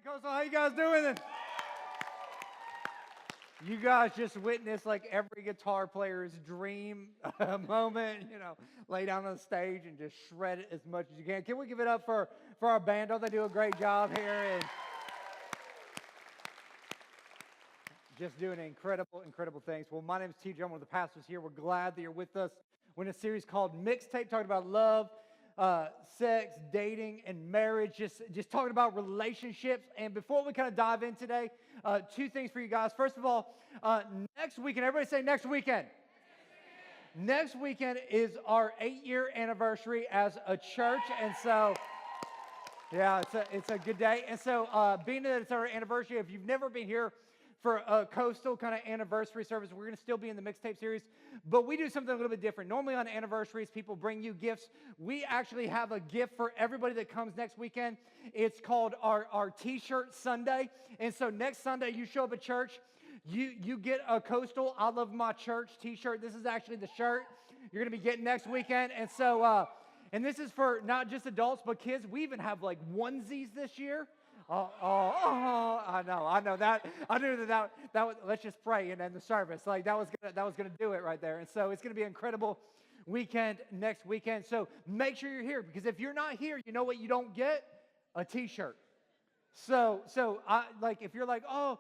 Coastal, how you guys doing? You guys just witnessed like every guitar player's dream moment, lay down on the stage and just shred it as much as you can. Can we give it up for our band? Don't they do a great job here? And just doing incredible things. Well, my name is TJ. I'm one of the pastors here. We're glad that you're with us. We're in a series called MIXTAPE, talking about love, sex, dating, and marriage, just talking about relationships. And before we kind of dive in today, two things for you guys. First of all, next weekend, everybody say next weekend. Next weekend is our 8-year anniversary as a church. And so, yeah, it's a good day. And so being that it's our anniversary, if you've never been here for a coastal kind of anniversary service, we're going to still be in the MIXTAPE series, but we do something a little bit different. Normally on anniversaries, people bring you gifts. We actually have a gift for everybody that comes next weekend. It's called our T-shirt Sunday. And so next Sunday, you show up at church, you get a coastal I Love My Church T-shirt. This is actually the shirt you're going to be getting next weekend. And so, and this is for not just adults, but kids. We even have like onesies this year. I know that. I knew that was, let's just pray and end the service. Like that was gonna do it right there. And so it's gonna be an incredible weekend next weekend. So make sure you're here, because if you're not here, you know what you don't get? A T-shirt. So if you're like, oh,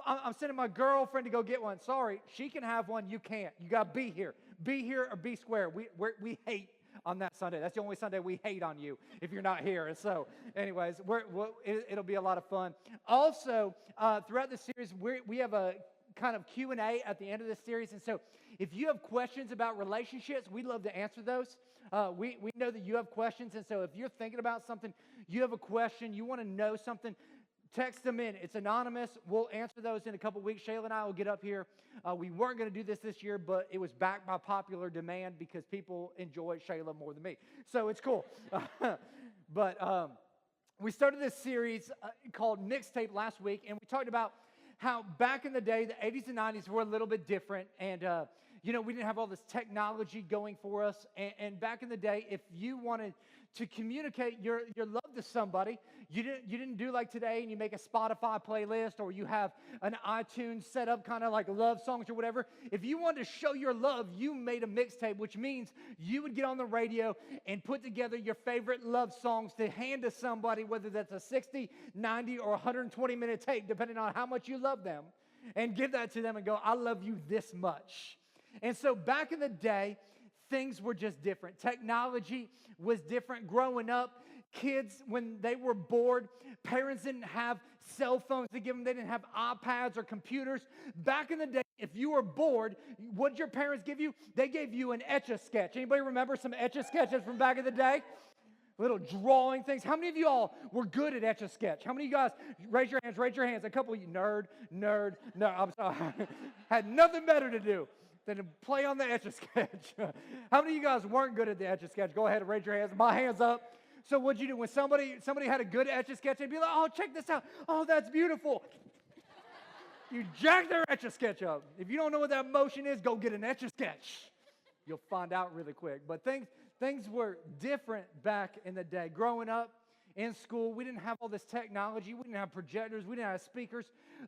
I'm sending my girlfriend to go get one. Sorry, she can have one. You can't. You gotta be here. Be here or be square. We hate on that Sunday. That's the only Sunday we hate on you if you're not here. And so, anyways, it'll be a lot of fun. Also, throughout the series, we have a kind of Q&A at the end of this series. And so, if you have questions about relationships, we'd love to answer those. We know that you have questions. And so, if you're thinking about something, you have a question, you want to know something, text them in. It's anonymous. We'll answer those in a couple weeks. Shayla and I will get up here. We weren't going to do this year, but it was backed by popular demand because people enjoy Shayla more than me. So it's cool. But we started this series called MIXTAPE last week, and we talked about how back in the day, the 80s and 90s were a little bit different. And, we didn't have all this technology going for us. And back in the day, if you wanted to communicate your love to somebody, you didn't do like today and you make a Spotify playlist or you have an iTunes set up kind of like love songs or whatever. If you wanted to show your love, you made a mixtape, which means you would get on the radio and put together your favorite love songs to hand to somebody, whether that's a 60, 90, or 120-minute tape, depending on how much you love them, and give that to them and go, I love you this much. And so back in the day, things were just different. Technology was different. Growing up, kids, when they were bored, parents didn't have cell phones to give them. They didn't have iPads or computers. Back in the day, if you were bored, what did your parents give you? They gave you an Etch-a-Sketch. Anybody remember some Etch-a-Sketches from back in the day? Little drawing things. How many of you all were good at Etch-a-Sketch? How many of you guys, raise your hands. A couple of you, nerd. I'm sorry. Had nothing better to do than to play on the Etch-a-Sketch. How many of you guys weren't good at the Etch-a-Sketch? Go ahead and raise your hands. My hand's up. So what'd you do? When somebody had a good Etch-a-Sketch, they'd be like, oh, check this out. Oh, that's beautiful. You jack their Etch-a-Sketch up. If you don't know what that motion is, go get an Etch-a-Sketch. You'll find out really quick. But things were different back in the day. Growing up in school, we didn't have all this technology. We didn't have projectors. We didn't have speakers.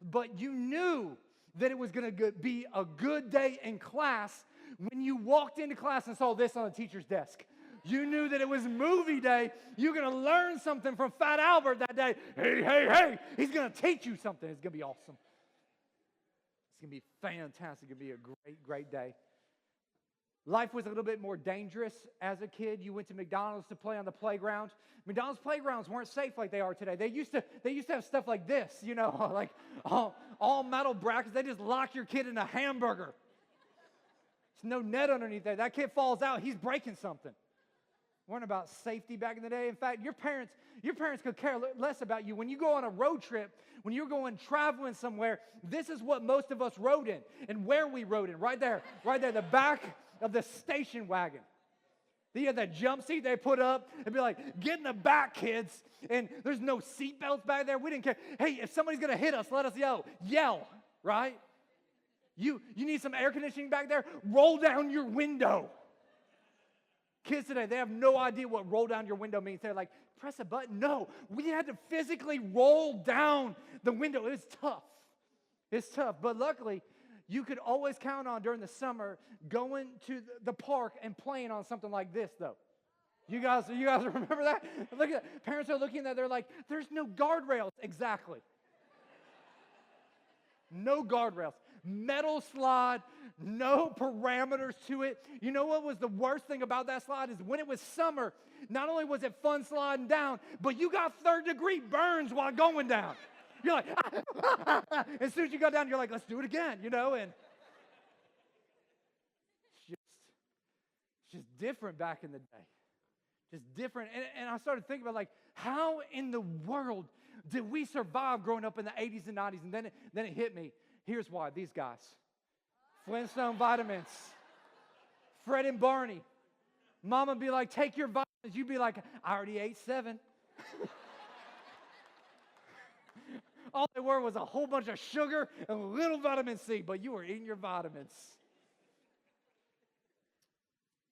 But you knew that it was going to be a good day in class when you walked into class and saw this on the teacher's desk. You knew that it was movie day. You're going to learn something from Fat Albert that day. Hey, he's going to teach you something. It's going to be awesome. It's going to be fantastic. It's going to be a great day. Life was a little bit more dangerous as a kid. You went to McDonald's to play on the playground. McDonald's playgrounds weren't safe like they are today. They used to have stuff like this, like all metal brackets. They just lock your kid in a hamburger. There's no net underneath there. That kid falls out, he's breaking something. Weren't about safety back in the day. In fact, your parents could care less about you. When you go on a road trip, when you're going traveling somewhere, this is what most of us rode in and where we rode in. Right there, the back of the station wagon. They had that jump seat they put up and be like, get in the back, kids. And there's no seat belts back there. We didn't care. Hey, if somebody's going to hit us, let us yell, right? You need some air conditioning back there? Roll down your window. Kids today, they have no idea what roll down your window means. They're like, press a button. No, we had to physically roll down the window. It was tough. It's tough. But luckily, you could always count on during the summer going to the park and playing on something like this, though. You guys remember that? Look at that. Parents are looking at that. They're like, there's no guardrails. Exactly. No guardrails. Metal slide, no parameters to it. You know what was the worst thing about that slide is when it was summer, not only was it fun sliding down, but you got third-degree burns while going down. You're like, as soon as you go down, you're like, let's do it again, and it's just different back in the day. Just different. And I started thinking about, like, how in the world did we survive growing up in the 80s and 90s? And then it hit me. Here's why. These guys. Flintstone vitamins. Fred and Barney. Mama would be like, take your vitamins. You'd be like, I already ate 7. All they were was a whole bunch of sugar and a little vitamin C, but you were eating your vitamins.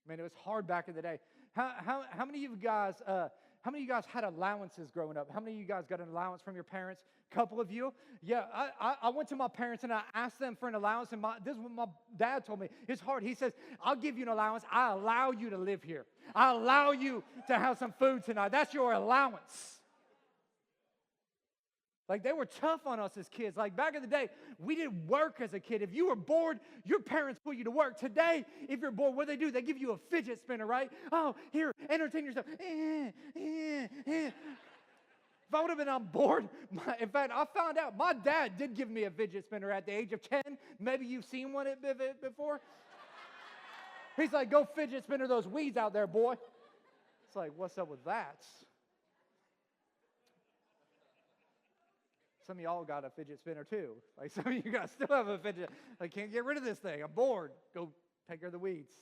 Man, it was hard back in the day. How many of you guys had allowances growing up? How many of you guys got an allowance from your parents? A couple of you? Yeah, I went to my parents and I asked them for an allowance, and this is what my dad told me. It's hard. He says, I'll give you an allowance. I allow you to live here. I allow you to have some food tonight. That's your allowance. Like, they were tough on us as kids. Like, back in the day, we didn't work as a kid. If you were bored, your parents put you to work. Today, if you're bored, what do? They give you a fidget spinner, right? Oh, here, entertain yourself. If I would have been on board, in fact, I found out my dad did give me a fidget spinner at the age of 10. Maybe you've seen one before. He's like, go fidget spinner those weeds out there, boy. It's like, what's up with that? Some of y'all got a fidget spinner too. Like, some of you guys still have a fidget. I can't get rid of this thing. I'm bored. Go take care of the weeds.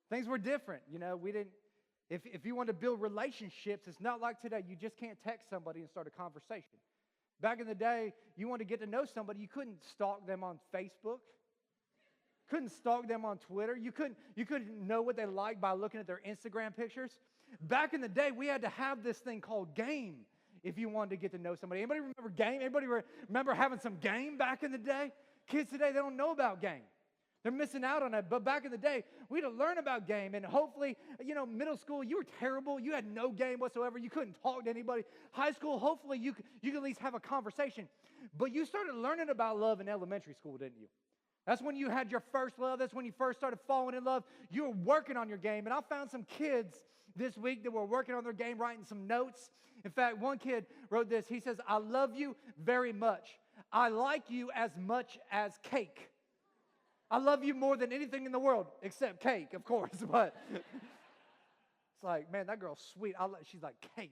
Things were different. We didn't, if you want to build relationships, it's not like today. You just can't text somebody and start a conversation. Back in the day, you want to get to know somebody, you couldn't stalk them on Facebook. Couldn't stalk them on Twitter. You couldn't know what they like by looking at their Instagram pictures. Back in the day, we had to have this thing called game. If you wanted to get to know somebody. Anybody remember game? Anybody remember having some game back in the day? Kids today, they don't know about game. They're missing out on it. But back in the day, we had to learn about game. And hopefully, middle school, you were terrible. You had no game whatsoever. You couldn't talk to anybody. High school, hopefully, you could at least have a conversation. But you started learning about love in elementary school, didn't you? That's when you had your first love. That's when you first started falling in love. You were working on your game. And I found some kids this week that were working on their game, writing some notes. In fact, one kid wrote this. He says, I love you very much. I like you as much as cake. I love you more than anything in the world, except cake, of course. But it's like, man, that girl's sweet. She's like, cake.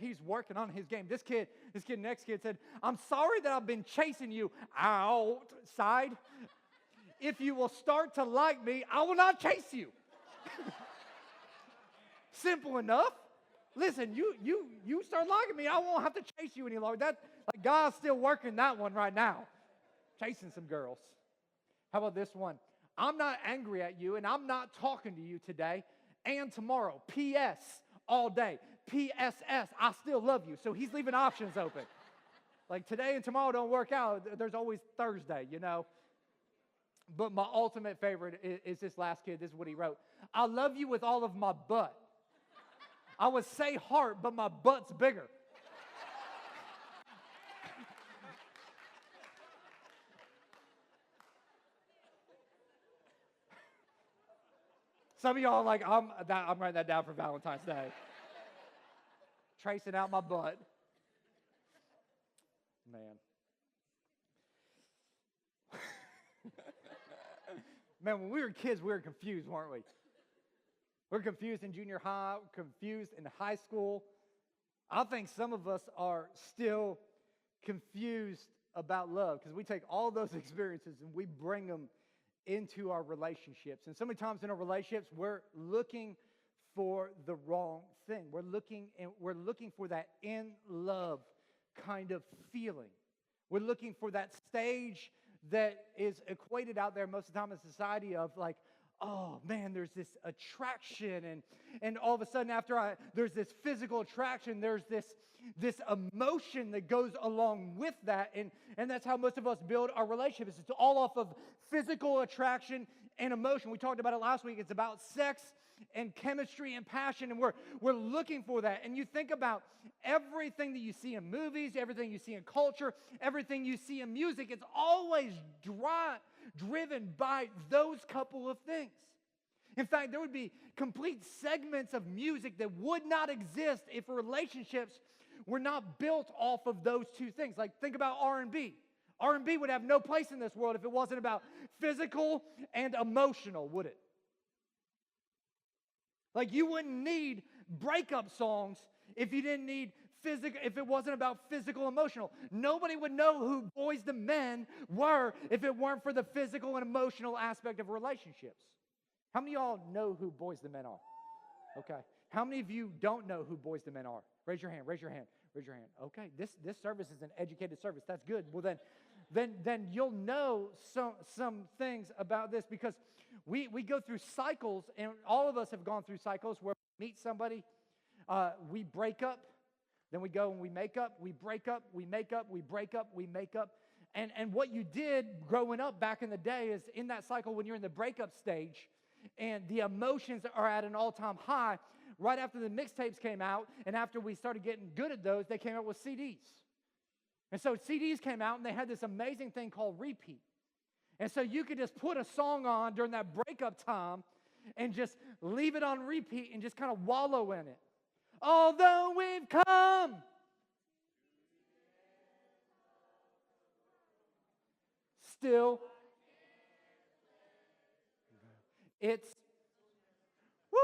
He's working on his game. This next kid said, I'm sorry that I've been chasing you outside. If you will start to like me, I will not chase you. Simple enough. Listen, you start liking me, I won't have to chase you any longer. God's still working that one right now. Chasing some girls. How about this one? I'm not angry at you, and I'm not talking to you today and tomorrow. P.S. all day. P.S.S. I still love you. So he's leaving options open. Like, today and tomorrow don't work out. There's always Thursday, But my ultimate favorite is this last kid. This is what he wrote. I love you with all of my butt. I would say heart, but my butt's bigger. Some of y'all are like, I'm writing that down for Valentine's Day. Tracing out my butt. Man. Man, when we were kids, we were confused, weren't we? We're confused in junior high, confused in high school. I think some of us are still confused about love because we take all those experiences and we bring them into our relationships. And so many times in our relationships, we're looking for the wrong thing. We're looking for that in love kind of feeling. We're looking for that stage that is equated out there most of the time in society of like, oh man, there's this attraction, and all of a sudden there's this physical attraction, there's this emotion that goes along with that, and that's how most of us build our relationships. It's all off of physical attraction and emotion. We talked about it last week. It's about sex and chemistry and passion, and we're looking for that. And you think about everything that you see in movies, everything you see in culture, everything you see in music, it's always driven by those couple of things. In fact, there would be complete segments of music that would not exist if relationships were not built off of those two things. Like, think about R&B. R&B would have no place in this world if it wasn't about physical and emotional, would it? Like, you wouldn't need breakup songs if you didn't need physical, if it wasn't about physical, emotional. Nobody would know who Boys to Men were if it weren't for the physical and emotional aspect of relationships. How many of y'all know who Boys to Men are? Okay. How many of you don't know who Boys to Men are? Raise your hand, raise your hand, raise your hand. Okay, this service is an educated service. That's good. Well, then you'll know some things about this, because we go through cycles, and all of us have gone through cycles where we meet somebody, we break up, then we go and we make up, we break up, we make up, we break up, we make up. And what you did growing up back in the day is, in that cycle, when you're in the breakup stage and the emotions are at an all-time high, right after the mixtapes came out and after we started getting good at those, they came out with CDs. And so CDs came out, and they had this amazing thing called repeat. And so you could just put a song on during that breakup time and just leave it on repeat and just kind of wallow in it. Although we've come, still, it's, woo,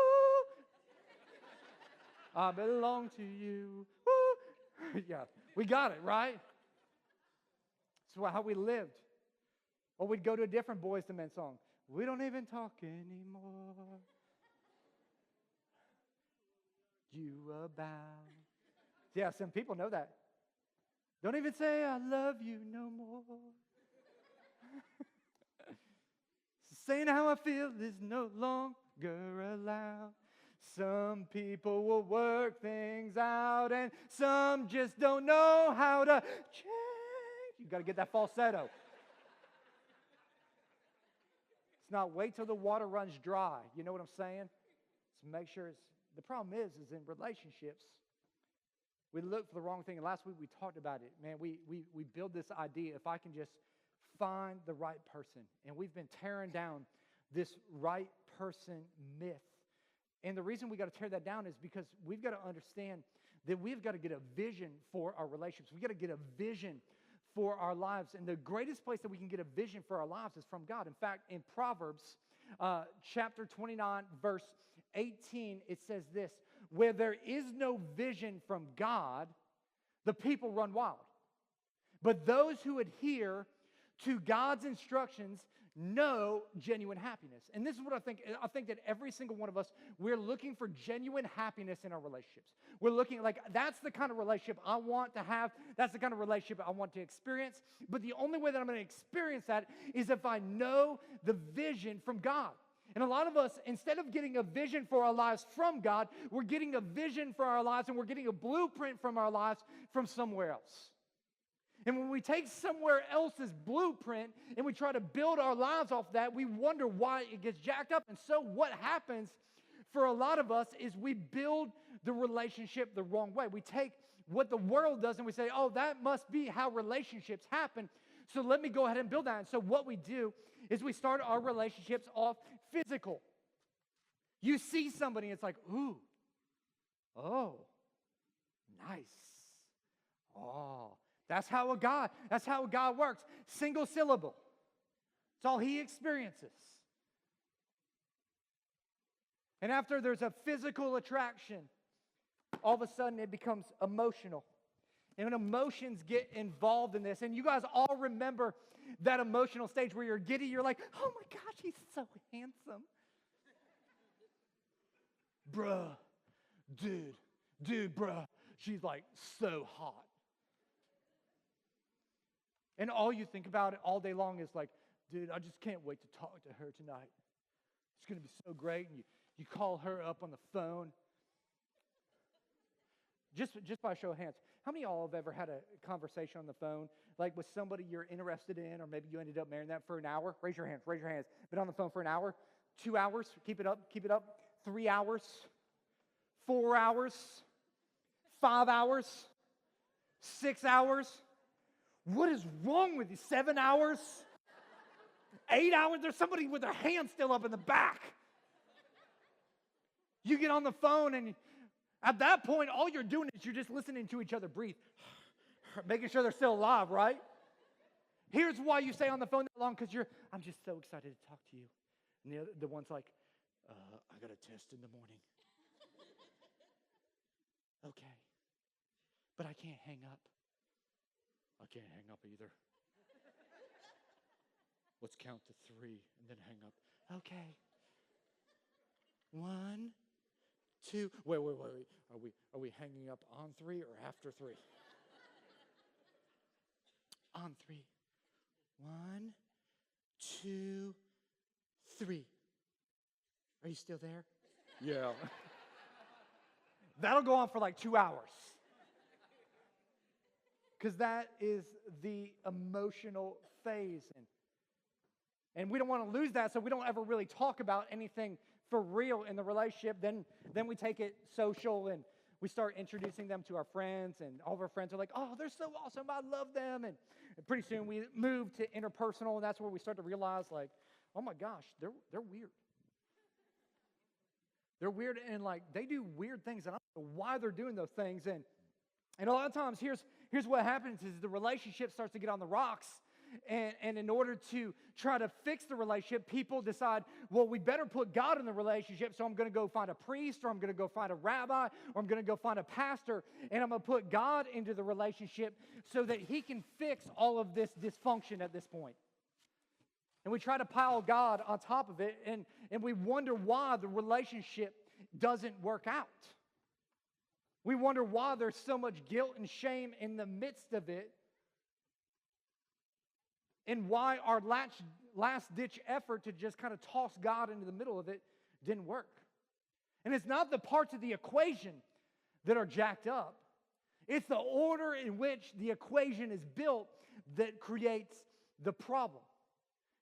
I belong to you, woo. Yeah, we got it, right? That's how we lived. Or we'd go to a different Boys to Men song. We don't even talk anymore. You about. Yeah, some people know that. Don't even say I love you no more. Saying how I feel is no longer allowed. Some people will work things out, and some just don't know how to change. You got to get that falsetto. It's not wait till the water runs dry. You know what I'm saying? So make sure it's. The problem is in relationships, we look for the wrong thing. And last week we talked about it. Man, we build this idea, if I can just find the right person. And we've been tearing down this right person myth. And the reason we got to tear that down is because we've got to understand that we've got to get a vision for our relationships. We've got to get a vision for our lives. And the greatest place that we can get a vision for our lives is from God. In fact, in Proverbs chapter 29, verse 18, it says this: where there is no vision from God, the people run wild. But those who adhere to God's instructions know genuine happiness. And this is what I think. I think that every single one of us, we're looking for genuine happiness in our relationships. We're looking like, that's the kind of relationship I want to have. That's the kind of relationship I want to experience. But the only way that I'm going to experience that is if I know the vision from God. And a lot of us, instead of getting a vision for our lives from God, we're getting a vision for our lives, and we're getting a blueprint from our lives from somewhere else. And when we take somewhere else's blueprint and we try to build our lives off that, we wonder why it gets jacked up. And so what happens for a lot of us is we build the relationship the wrong way. We take what the world does and we say, oh, that must be how relationships happen, so let me go ahead and build that. And so what we do is we start our relationships off physical. You see somebody and it's like, ooh, oh, nice. Oh, that's how God works. Single syllable. It's all he experiences. And after there's a physical attraction, all of a sudden it becomes emotional. And when emotions get involved in this, and you guys all remember that emotional stage where you're giddy, you're like, oh my gosh, he's so handsome. Bruh, dude, bruh, she's like so hot. And all you think about it all day long is like, dude, I just can't wait to talk to her tonight. It's going to be so great. And you call her up on the phone. Just by show of hands, how many of y'all have ever had a conversation on the phone, like with somebody you're interested in, or maybe you ended up marrying that for an hour? Raise your hands, raise your hands. Been on the phone for an hour, 2 hours, keep it up, 3 hours, 4 hours, 5 hours, 6 hours. What is wrong with you? 7 hours, 8 hours? There's somebody with their hand still up in the back. You get on the phone and at that point, all you're doing is you're just listening to each other breathe, making sure they're still alive, right? Here's why you stay on the phone that long, because I'm just so excited to talk to you. And the one's like, I got a test in the morning. Okay. But I can't hang up. I can't hang up either. Let's count to 3 and then hang up. Okay. 1, 2. Wait. Are we hanging up on 3 or after 3? On 3. 1, 2, 3. Are you still there? Yeah. That'll go on for like 2 hours. Because that is the emotional phase. And we don't want to lose that, so we don't ever really talk about anything for real in the relationship. Then we take it social, and we start introducing them to our friends, and all of our friends are like, oh, they're so awesome, I love them. And pretty soon we move to interpersonal, and that's where we start to realize, like, oh my gosh, they're weird. They're weird, and like they do weird things, and I don't know why they're doing those things. And a lot of times, here's what happens is the relationship starts to get on the rocks. And in order to try to fix the relationship, people decide, well, we better put God in the relationship, so I'm going to go find a priest, or I'm going to go find a rabbi, or I'm going to go find a pastor, and I'm going to put God into the relationship so that he can fix all of this dysfunction at this point. And we try to pile God on top of it, and we wonder why the relationship doesn't work out. We wonder why there's so much guilt and shame in the midst of it, and why our last-ditch effort to just kind of toss God into the middle of it didn't work. And it's not the parts of the equation that are jacked up. It's the order in which the equation is built that creates the problem.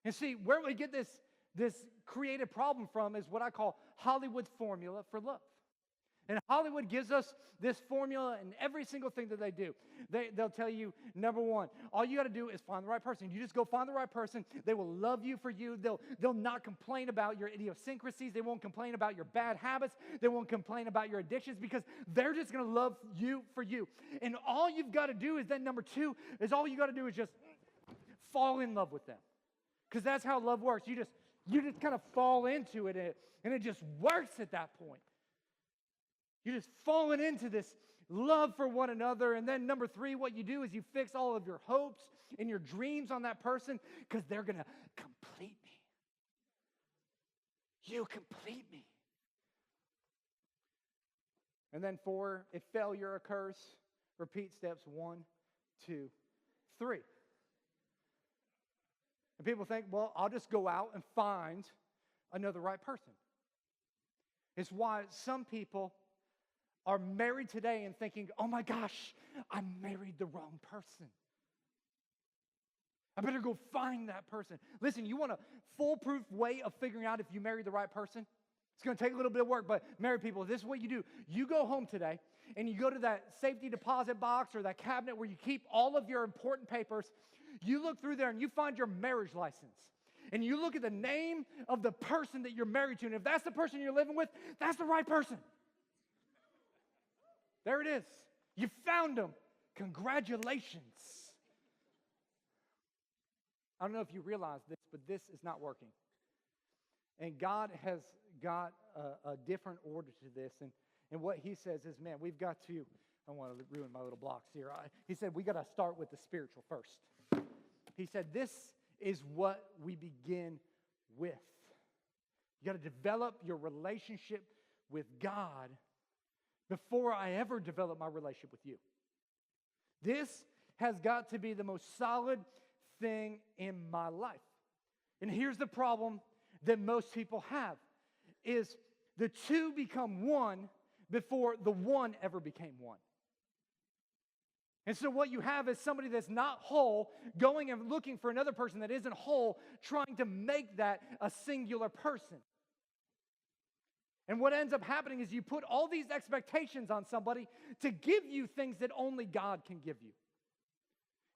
And see, where we get this creative problem from is what I call Hollywood's formula for love. And Hollywood gives us this formula in every single thing that they do. They'll tell you, number one, all you got to do is find the right person. You just go find the right person. They will love you for you. They'll not complain about your idiosyncrasies. They won't complain about your bad habits. They won't complain about your addictions, because they're just going to love you for you. And all you've got to do is then number two is all you got to do is just fall in love with them. Because that's how love works. You just kind of fall into it, and it just works at that point. You're just falling into this love for one another. And then number three, what you do is you fix all of your hopes and your dreams on that person, because they're going to complete me. You complete me. And then 4, if failure occurs, repeat steps 1, 2, 3. And people think, well, I'll just go out and find another right person. It's why some people are married today and thinking, oh my gosh, I married the wrong person. I better go find that person. Listen, you want a foolproof way of figuring out if you married the right person? It's going to take a little bit of work, but married people, this is what you do. You go home today and you go to that safety deposit box or that cabinet where you keep all of your important papers. You look through there and you find your marriage license. And you look at the name of the person that you're married to. And if that's the person you're living with, that's the right person. There it is. You found them. Congratulations. I don't know if you realize this, but this is not working. And God has got a different order to this. And what he says is, man, we've got to, I don't want to ruin my little blocks here. He said, we got to start with the spiritual first. He said, this is what we begin with. You got to develop your relationship with God before I ever develop my relationship with you. This has got to be the most solid thing in my life. And here's the problem that most people have. is the two become one before the one ever became one. And so what you have is somebody that's not whole going and looking for another person that isn't whole, trying to make that a singular person. And what ends up happening is you put all these expectations on somebody to give you things that only God can give you.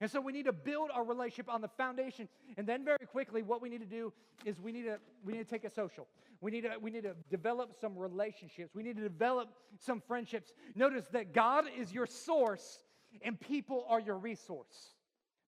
And so we need to build our relationship on the foundation. And then very quickly, what we need to do is we need to take it social. We need to develop some relationships. We need to develop some friendships. Notice that God is your source and people are your resource.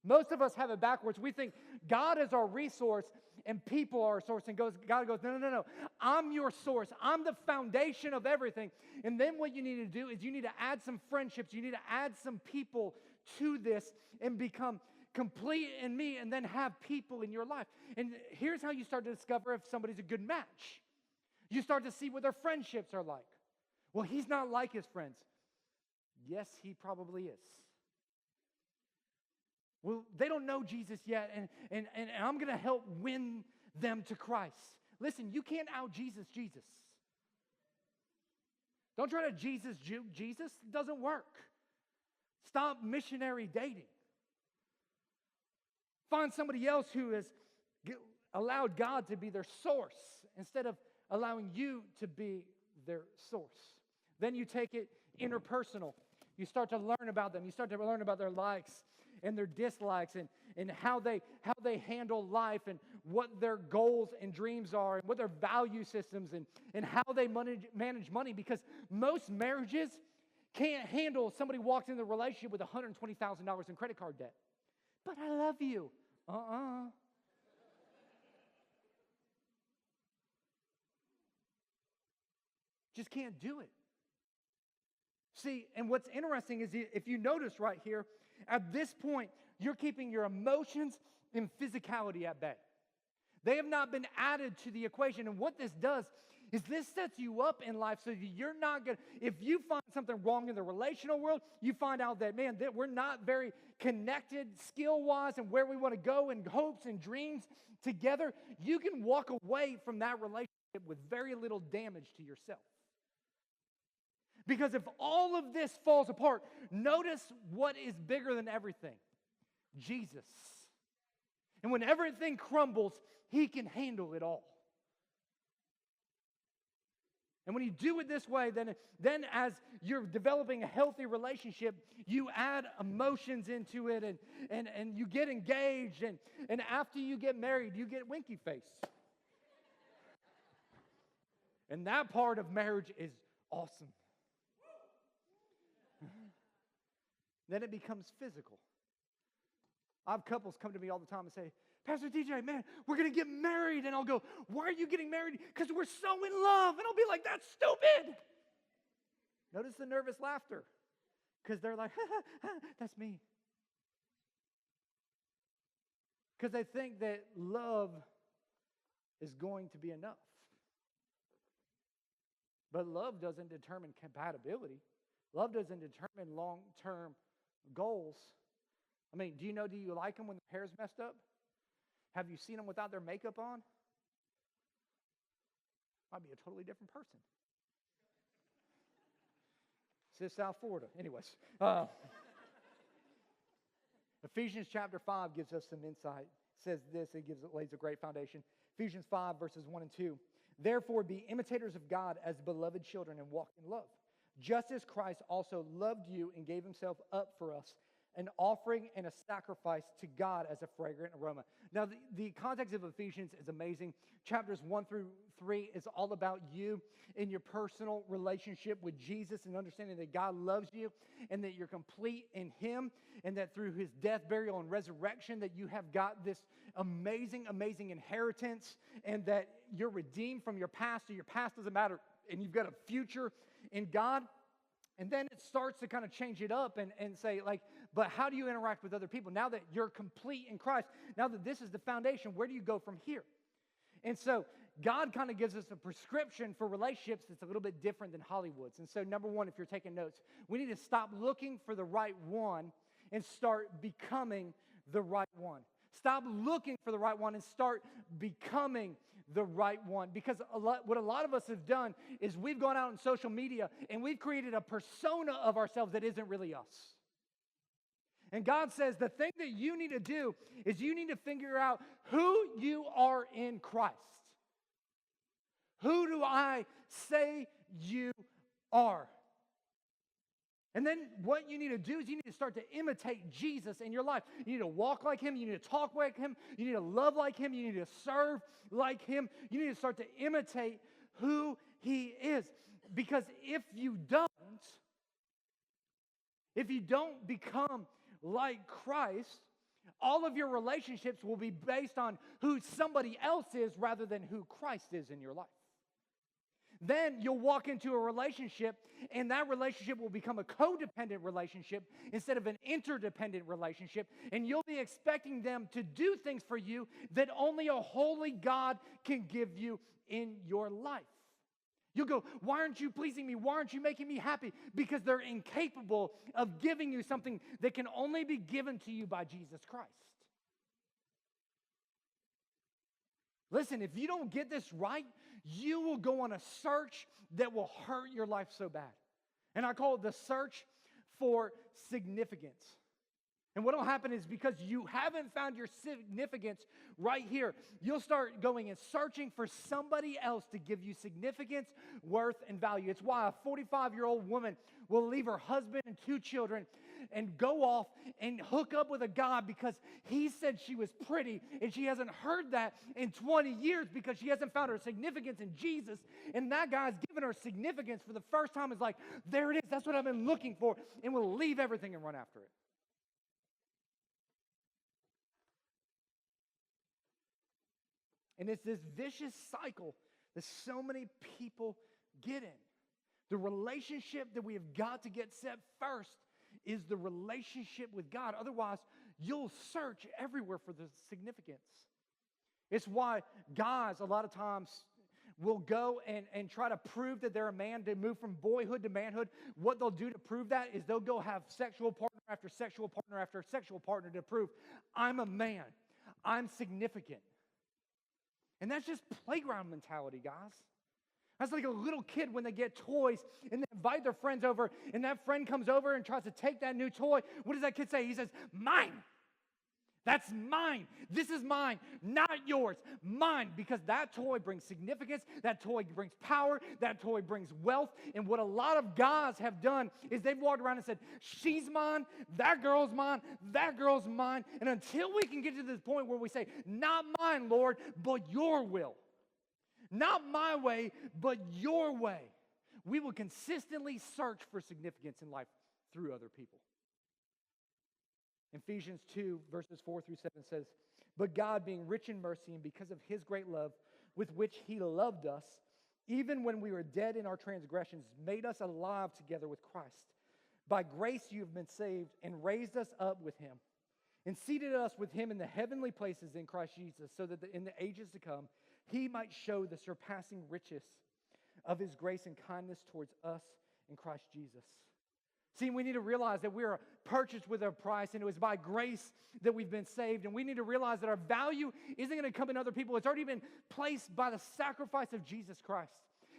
Most of us have it backwards. We think God is our resource and people are our source. And God goes, no. I'm your source. I'm the foundation of everything. And then what you need to do is you need to add some friendships. You need to add some people to this and become complete in me and then have people in your life. And here's how you start to discover if somebody's a good match. You start to see what their friendships are like. Well, he's not like his friends. Yes, he probably is. Well, they don't know Jesus yet, and I'm going to help win them to Christ. Listen, you can't out-Jesus Jesus. Don't try to Jesus Jesus. It doesn't work. Stop missionary dating. Find somebody else who has allowed God to be their source instead of allowing you to be their source. Then you take it interpersonal. You start to learn about them. You start to learn about their likes and their dislikes and how they handle life and what their goals and dreams are and what their value systems and how they manage money, because most marriages can't handle somebody walks into the relationship with $120,000 in credit card debt. But I love you. Just can't do it. See, and what's interesting is if you notice right here, at this point, you're keeping your emotions and physicality at bay. They have not been added to the equation. And what this does is this sets you up in life so that you're not going to, if you find something wrong in the relational world, you find out that, man, that we're not very connected skill-wise and where we want to go and hopes and dreams together, you can walk away from that relationship with very little damage to yourself. Because if all of this falls apart, notice what is bigger than everything. Jesus. And when everything crumbles, he can handle it all. And when you do it this way, then as you're developing a healthy relationship, you add emotions into it and you get engaged. And after you get married, you get winky face. And that part of marriage is awesome. Then it becomes physical. I have couples come to me all the time and say, Pastor DJ, man, we're going to get married. And I'll go, why are you getting married? Because we're so in love. And I'll be like, that's stupid. Notice the nervous laughter. Because they're like, that's me. Because they think that love is going to be enough. But love doesn't determine compatibility. Love doesn't determine long-term goals. I mean, do you like them when their hair's messed up? Have you seen them without their makeup on? Might be a totally different person. This is South Florida. Anyways. Ephesians chapter 5 gives us some insight. It says this, it lays a great foundation. Ephesians 5 verses 1 and 2. Therefore be imitators of God as beloved children and walk in love, just as Christ also loved you and gave himself up for us, an offering and a sacrifice to God as a fragrant aroma. Now, the context of Ephesians is amazing. Chapters 1 through 3 is all about you and your personal relationship with Jesus and understanding that God loves you and that you're complete in him and that through his death, burial, and resurrection that you have got this amazing, amazing inheritance and that you're redeemed from your past, so your past doesn't matter and you've got a future in God. And then it starts to kind of change it up and say, like, but how do you interact with other people? Now that you're complete in Christ, now that this is the foundation, where do you go from here? And so God kind of gives us a prescription for relationships that's a little bit different than Hollywood's. And so number one, if you're taking notes, we need to stop looking for the right one and start becoming the right one. Stop looking for the right one and start becoming the right one. Because what a lot of us have done is we've gone out on social media and we've created a persona of ourselves that isn't really us. And God says the thing that you need to do is you need to figure out who you are in Christ. Who do I say you are? And then what you need to do is you need to start to imitate Jesus in your life. You need to walk like him. You need to talk like him. You need to love like him. You need to serve like him. You need to start to imitate who he is. Because if you don't become like Christ, all of your relationships will be based on who somebody else is rather than who Christ is in your life. Then you'll walk into a relationship, and that relationship will become a codependent relationship instead of an interdependent relationship, and you'll be expecting them to do things for you that only a holy God can give you in your life. You'll go, why aren't you pleasing me? Why aren't you making me happy? Because they're incapable of giving you something that can only be given to you by Jesus Christ. Listen, if you don't get this right, you will go on a search that will hurt your life so bad. And I call it the search for significance. And what will happen is because you haven't found your significance right here, you'll start going and searching for somebody else to give you significance, worth, and value. It's why a 45-year-old woman will leave her husband and 2 children and go off and hook up with a guy because he said she was pretty, and she hasn't heard that in 20 years because she hasn't found her significance in Jesus. And that guy's given her significance for the first time. It's like, there it is, that's what I've been looking for, and will leave everything and run after it. And it's this vicious cycle that so many people get in. The relationship that we have got to get set first is the relationship with God. Otherwise, you'll search everywhere for the significance. It's why guys a lot of times will go and try to prove that they're a man, to move from boyhood to manhood. What they'll do to prove that is they'll go have sexual partner after sexual partner after sexual partner to prove, I'm a man, I'm significant. And that's just playground mentality, guys. That's like a little kid when they get toys and they invite their friends over, and that friend comes over and tries to take that new toy. What does that kid say? He says, mine. That's mine. This is mine, not yours. Mine, because that toy brings significance, that toy brings power, that toy brings wealth. And what a lot of guys have done is they've walked around and said, she's mine, that girl's mine, that girl's mine. And until we can get to this point where we say, not mine, Lord, but your will. Not my way, but your way. We will consistently search for significance in life through other people. Ephesians 2, verses 4 through 7 says, but God, being rich in mercy and because of his great love with which he loved us, even when we were dead in our transgressions, made us alive together with Christ. By grace you have been saved and raised us up with him and seated us with him in the heavenly places in Christ Jesus, so that in the ages to come he might show the surpassing riches of his grace and kindness towards us in Christ Jesus. See, we need to realize that we are purchased with a price, and it was by grace that we've been saved. And we need to realize that our value isn't going to come in other people. It's already been placed by the sacrifice of Jesus Christ.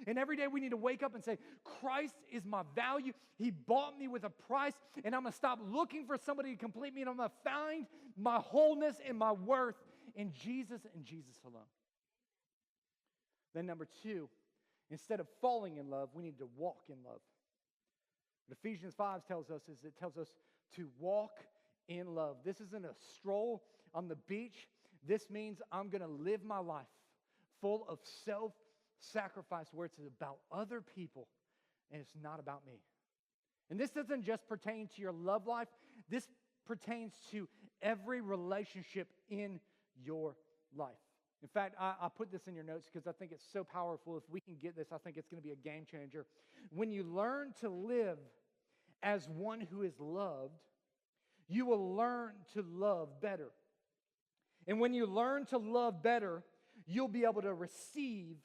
And every day we need to wake up and say, Christ is my value. He bought me with a price, and I'm going to stop looking for somebody to complete me, and I'm going to find my wholeness and my worth in Jesus and Jesus alone. Then number 2, instead of falling in love, we need to walk in love. What Ephesians 5 tells us is it tells us to walk in love. This isn't a stroll on the beach. This means I'm going to live my life full of self-sacrifice where it's about other people and it's not about me. And this doesn't just pertain to your love life. This pertains to every relationship in your life. In fact, I put this in your notes because I think it's so powerful. If we can get this, I think it's going to be a game changer. When you learn to live as one who is loved, you will learn to love better. And when you learn to love better, you'll be able to receive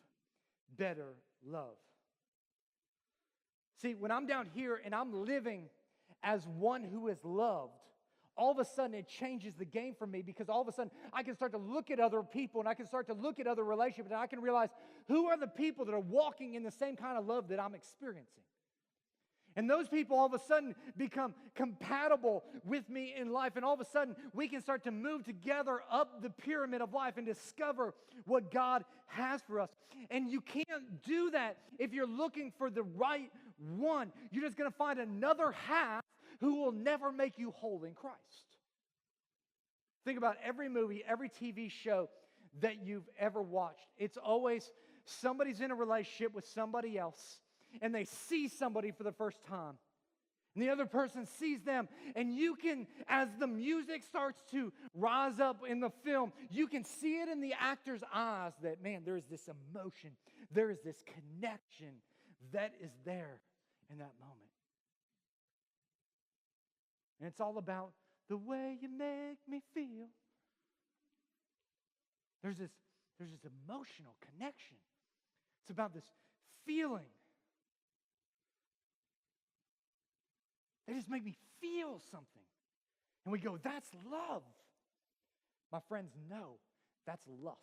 better love. See, when I'm down here and I'm living as one who is loved, all of a sudden it changes the game for me, because all of a sudden I can start to look at other people and I can start to look at other relationships, and I can realize who are the people that are walking in the same kind of love that I'm experiencing. And those people all of a sudden become compatible with me in life. And all of a sudden, we can start to move together up the pyramid of life and discover what God has for us. And you can't do that if you're looking for the right one. You're just going to find another half who will never make you whole in Christ. Think about every movie, every TV show that you've ever watched. It's always somebody's in a relationship with somebody else, and they see somebody for the first time. And the other person sees them, and you can, as the music starts to rise up in the film, you can see it in the actor's eyes that, man, there is this emotion, there is this connection that is there in that moment. And it's all about the way you make me feel. There's this emotional connection. It's about this feeling. They just make me feel something. And we go, that's love. My friends, no, that's lust.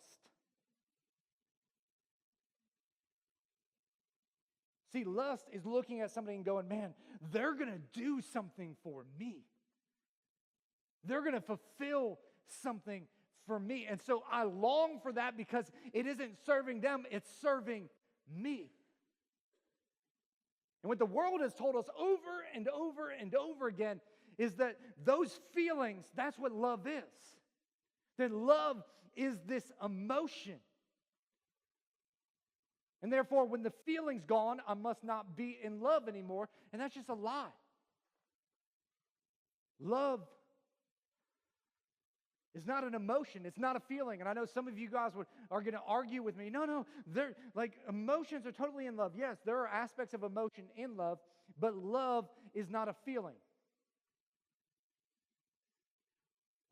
See, lust is looking at somebody and going, man, they're going to do something for me. They're going to fulfill something for me. And so I long for that, because it isn't serving them, it's serving me. And what the world has told us over and over and over again is that those feelings, that's what love is. That love is this emotion. And therefore, when the feeling's gone, I must not be in love anymore. And that's just a lie. Love is not an emotion. It's not a feeling. And I know some of you guys are going to argue with me. No, they're like, emotions are totally in love. Yes, there are aspects of emotion in love, but love is not a feeling.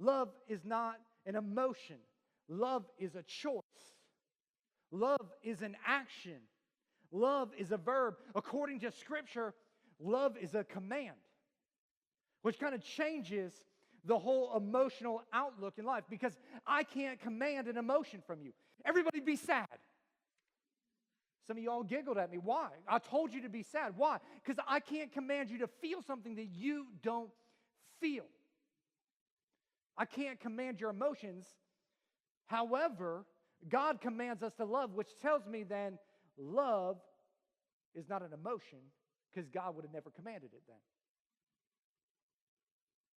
Love is not an emotion. Love is a choice. Love is an action. Love is a verb. According to Scripture, love is a command, which kind of changes the whole emotional outlook in life, because I can't command an emotion from you. Everybody be sad. Some of y'all giggled at me. Why? I told you to be sad. Why? Because I can't command you to feel something that you don't feel. I can't command your emotions. However, God commands us to love, which tells me then love is not an emotion, because God would have never commanded it then.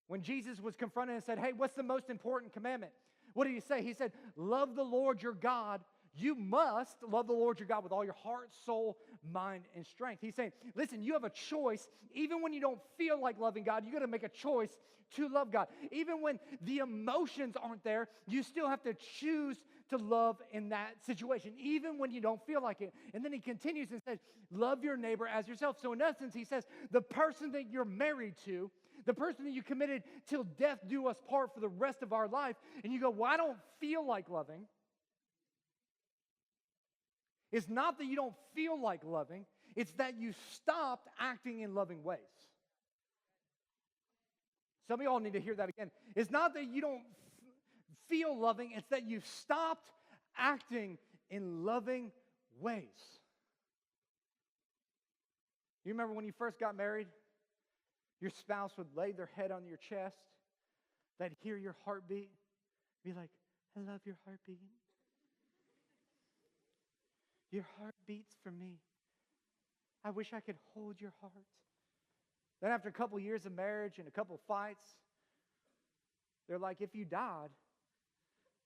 When Jesus was confronted and said, hey, what's the most important commandment? What did he say? He said, love the Lord your God. You must love the Lord your God with all your heart, soul, mind, and strength. He's saying, listen, you have a choice. Even when you don't feel like loving God, you got to make a choice to love God. Even when the emotions aren't there, you still have to choose to love in that situation, even when you don't feel like it. And then he continues and says, love your neighbor as yourself. So in essence, he says, the person that you're married to, the person that you committed till death do us part for the rest of our life, and you go, well, I don't feel like loving. It's not that you don't feel like loving, it's that you stopped acting in loving ways. Some of y'all need to hear that again. It's not that you don't feel loving, it's that you've stopped acting in loving ways. You remember when you first got married? Your spouse would lay their head on your chest. They'd hear your heartbeat. Be like, I love your heartbeat. Your heart beats for me. I wish I could hold your heart. Then after a couple years of marriage and a couple fights, they're like, if you died,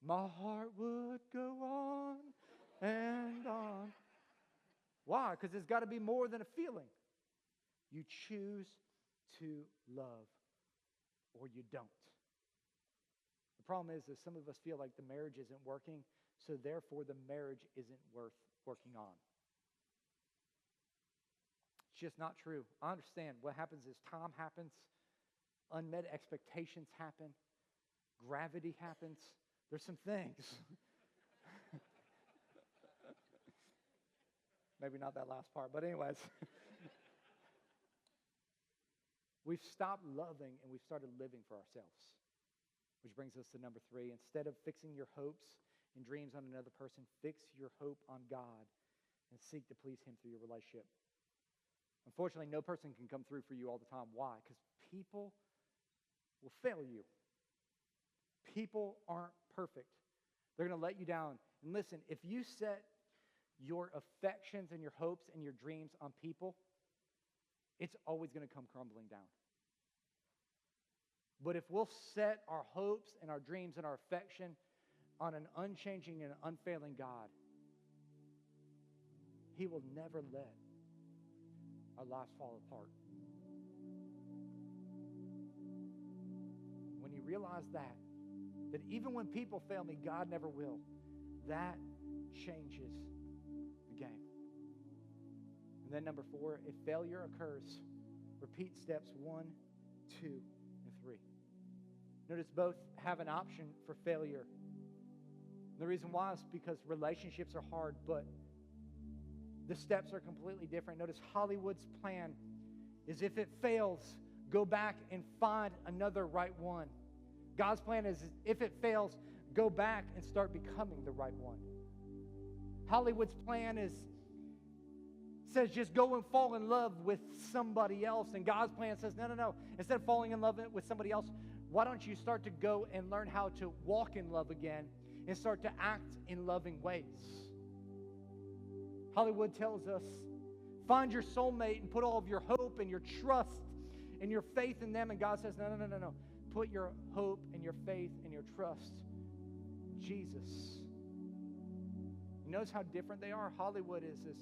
my heart would go on and on. Why? Because it's got to be more than a feeling. You choose to love or you don't. The problem is that some of us feel like the marriage isn't working, so therefore the marriage isn't worth working on. It's just not true. I understand what happens is time happens, unmet expectations happen, gravity happens. There's some things. Maybe not that last part, but anyways. We've stopped loving and we've started living for ourselves. Which brings us to number 3. Instead of fixing your hopes and dreams on another person, fix your hope on God and seek to please Him through your relationship. Unfortunately, no person can come through for you all the time. Why? Because people will fail you. People aren't perfect. They're going to let you down. And listen, if you set your affections and your hopes and your dreams on people, it's always going to come crumbling down. But if we'll set our hopes and our dreams and our affection on an unchanging and unfailing God, He will never let our lives fall apart. When you realize that even when people fail me, God never will, that changes the game. And then number 4, if failure occurs, repeat steps 1, 2, and 3. Notice both have an option for failure. The reason why is because relationships are hard, but the steps are completely different. Notice Hollywood's plan is if it fails, go back and find another right one. God's plan is if it fails, go back and start becoming the right one. Hollywood's plan says just go and fall in love with somebody else. And God's plan says, no. Instead of falling in love with somebody else, why don't you start to go and learn how to walk in love again and start to act in loving ways? Hollywood tells us, find your soulmate and put all of your hope and your trust and your faith in them. And God says, no. Put your hope and your faith and your trust in Jesus. You notice how different they are? Hollywood is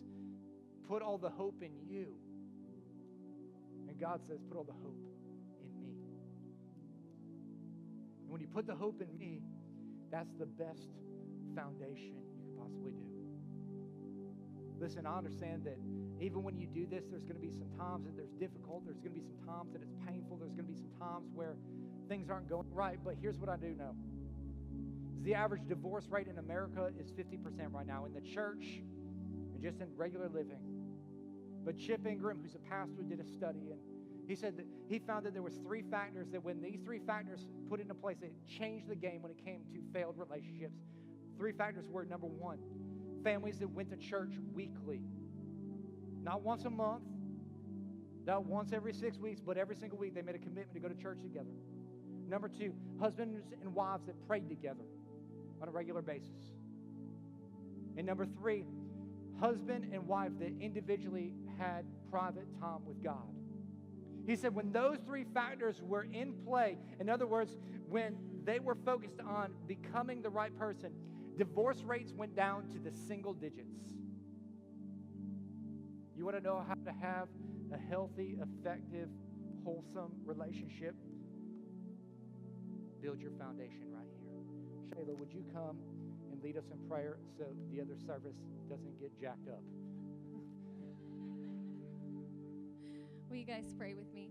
put all the hope in you. And God says, put all the hope in me. And when you put the hope in me, that's the best foundation you could possibly do. Listen, I understand that even when you do this, there's going to be some times that there's difficult. There's going to be some times that it's painful. There's going to be some times where things aren't going right. But here's what I do know. The average divorce rate in America is 50% right now in the church and just in regular living. But Chip Ingram, who's a pastor, did a study, and he said that he found that there was 3 factors that when these 3 factors put into place, it changed the game when it came to failed relationships. 3 factors were, number 1, families that went to church weekly. Not once a month, not once every 6 weeks, but every single week they made a commitment to go to church together. Number 2, husbands and wives that prayed together on a regular basis. And number 3, husband and wife that individually had private time with God. He said when those 3 factors were in play, in other words, when they were focused on becoming the right person, divorce rates went down to the single digits. You want to know how to have a healthy, effective, wholesome relationship? Build your foundation right here. Shayla, would you come and lead us in prayer so the other service doesn't get jacked up? Will you guys pray with me?